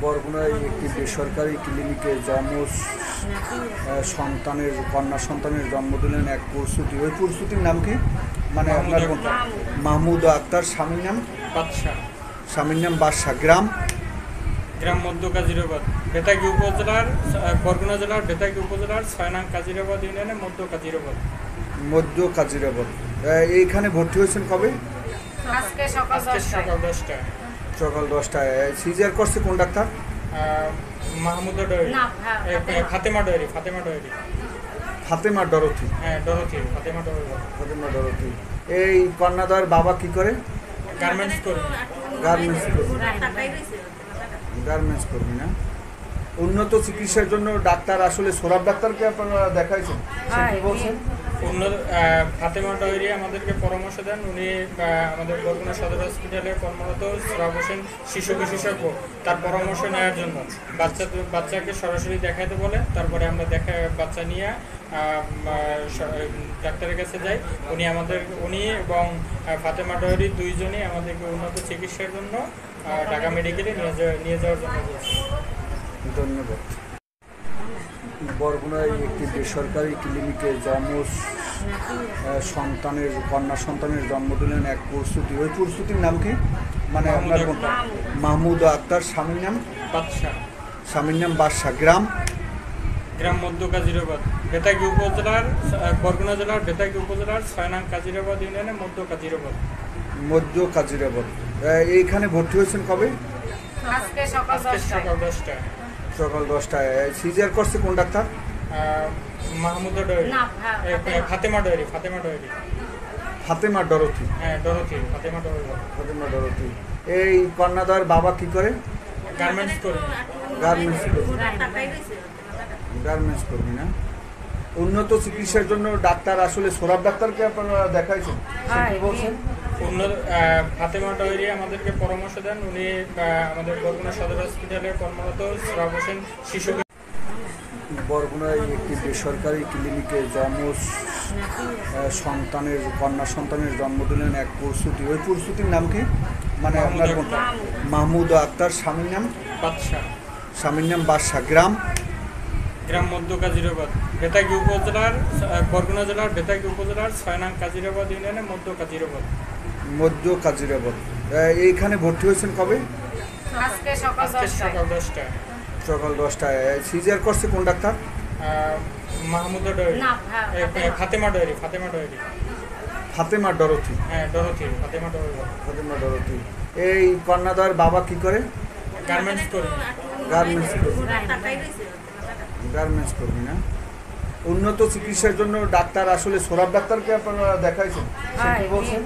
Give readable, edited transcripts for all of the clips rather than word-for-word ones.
বরগুনায় একটি বেসরকারি ক্লিনিকে যমজ কন্যা সন্তানের জন্ম দিলেন এক প্রসূতি। ওই প্রসূতির নাম কি? মানে আপনার মাহমুদ আক্তার। স্বামীর নাম বাদশা। স্বামীর নাম বাদশা। গ্রাম মধ্য কাজিরাবাদ, বেতাগী উপজেলার, বরগুনা জেলার বেতাগী উপজেলার 6 নং কাজিরাবাদ ইউনিয়নে মধ্য কাজিরাবাদ। এইখানে ভর্তি হয়েছেন কবে? আজকে সকাল 10টায়। সকাল 10টায়। সিজার করছে কোন ডাক্তার? মাহমুদা ডয়েরি, ফাতেমা ডয়েরি। ফাতেমা ডরথি। হ্যাঁ, ডরথি, ফাতেমা ডরথি। এই কন্যাদার বাবা কি করে? গার্মেন্টস কর্মী না? উন্নত চিকিৎসার জন্য ডাক্তার আসলে সোরাব ডাক্তারকে আপনারা দেখাইছেন, কি বলছেন? ফাতেমা ডয়েরি আমাদেরকে পরামর্শ দেন। উনি আমাদের বরগুনা সদর হসপিটালে কর্মরত সোরাব হোসেন শিশু বিশেষজ্ঞ, তার পরামর্শ নেওয়ার জন্য বাচ্চাকে সরাসরি দেখাইতে বলে। তারপরে আমরা বাচ্চা নিয়ে ডাক্তারের কাছে যাই। উনি এবং ফাতেমা ডয়েরি দুইজনই আমাদেরকে উন্নত চিকিৎসার জন্য ঢাকা মেডিকেলে নিয়ে যাওয়ার জন্য বলছি। ধন্যবাদ। বরগুনায় একটি বেসরকারি ক্লিনিকে যমজ কন্যা সন্তানের জন্ম দিলেন এক প্রসূতি। ওই প্রসূতির নাম কি? মানে আপনার মাহমুদ আক্তার। স্বামীর নাম বাদশা। গ্রাম মধ্য কাজিরাবাদ, বেতাগী উপজেলার, বরগুনা জেলার বেতাগী উপজেলার 6 নং কাজিরাবাদ ইউনিয়নে মধ্য কাজিরাবাদ। এইখানে ভর্তি হয়েছেন কবে? আজকে সকাল 10টায়। সকাল 10টায়। সিজার করছে কোন ডাক্তার? মাহমুদা ডয়েরি, ফাতেমা ডয়েরি। ফাতেমা ডরথি। হ্যাঁ, ডরথি, ফাতেমা ডরথি। এই কন্যাদার বাবা কি করে? গার্মেন্টস কর্মী না? উন্নত চিকিৎসার জন্য ডাক্তার আসলে সোরাব ডাক্তারকে আপনারা দেখাইছেন, কি বলছেন? ফাতেমা ডয়েরি আমাদেরকে পরামর্শ দেন। উনি আমাদের বরগুনা সদর হসপিটালে কর্মরত সোরাব হোসেন শিশু। বরগুনায় একটি বেসরকারি ক্লিনিকে যমজ কন্যা সন্তানের জন্ম দিলেন এক প্রসূতি। ওই প্রসূতির নাম কি? মানে আপনার মাহমুদ আক্তার। স্বামীর নাম বাদশা। গ্রাম মধ্য কাজিরাবাদ, বেতাগী উপজেলার, বরগুনা জেলার বেতাগী উপজেলার 6 নং কাজিরাবাদ ইউনিয়নে মধ্য কাজিরাবাদ। এইখানে ভর্তি হয়েছেন কবে? আজকে সকাল 10টায়। সকাল 10টায়। সিজার করছে কোন ডাক্তার? মাহমুদা ডয়েরি, ফাতেমা ডয়েরি। ফাতেমা ডরথি। হ্যাঁ, ডরথি, ফাতেমা ডরথি। এই কন্যাদার বাবা কি করে? গার্মেন্টস কর্মী না? উন্নত চিকিৎসার জন্য ডাক্তার আসলে সোরাব ডাক্তারকে আপনারা দেখাইছেন, কি বলছেন?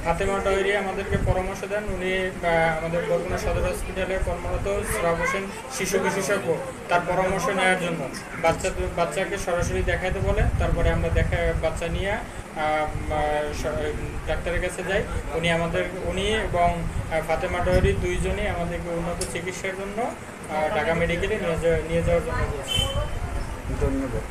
ফাতেমা ডয়েরি আমাদেরকে পরামর্শ দেন। উনি আমাদের বরগুনা সদর হসপিটালে কর্মরত সোরাব হোসেন শিশু বিশেষজ্ঞ, তার পরামর্শ নেওয়ার জন্য বাচ্চাকে সরাসরি দেখাইতে বলে। তারপরে আমরা বাচ্চা নিয়ে ডাক্তারের কাছে যাই। উনি এবং ফাতেমা ডয়েরি দুইজনই আমাদেরকে উন্নত চিকিৎসার জন্য ঢাকা মেডিকেলে নিয়ে যাওয়ার জন্য বলছি। ধন্যবাদ।